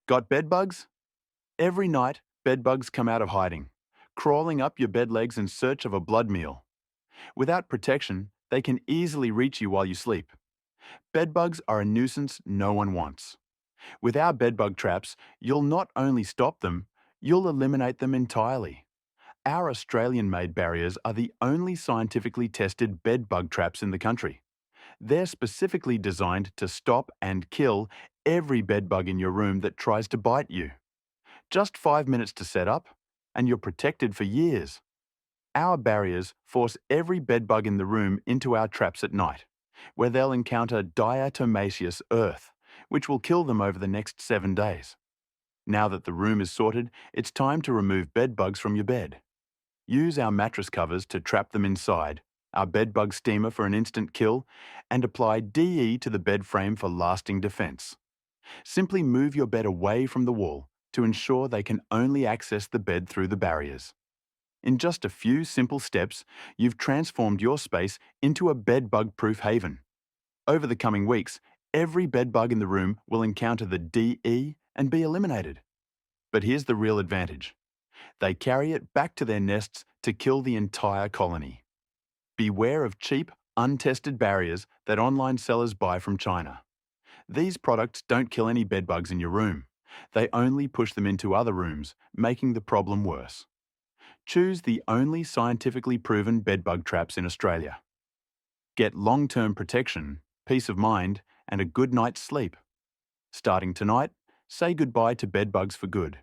Got bed bugs? Every night, bed bugs come out of hiding, crawling up your bed legs in search of a blood meal. Without protection, they can easily reach you while you sleep. Bed bugs are a nuisance no one wants. With our bed bug traps, you'll not only stop them, you'll eliminate them entirely. Our Australian-made barriers are the only scientifically tested bed bug traps in the country. They're specifically designed to stop and kill every bed bug in your room that tries to bite you. Just 5 minutes to set up, and you're protected for years. Our barriers force every bed bug in the room into our traps at night, where they'll encounter Diatomaceous Earth, which will kill them over the next 7 days. Now that the room is sorted, it's time to remove bed bugs from your bed. Use our mattress covers to trap them inside, our bed bug steamer for an instant kill, and apply DE to the bed frame for lasting defense. Simply move your bed away from the wall to ensure they can only access the bed through the barriers. In just a few simple steps, you've transformed your space into a bed bug-proof haven. Over the coming weeks, every bed bug in the room will encounter the DE and be eliminated. But here's the real advantage. They carry it back to their nests to kill the entire colony. Beware of cheap, untested barriers that online sellers buy from China. These products don't kill any bed bugs in your room. They only push them into other rooms, making the problem worse. Choose the only scientifically proven bed bug traps in Australia. Get long-term protection, peace of mind, and a good night's sleep. Starting tonight, say goodbye to bed bugs for good.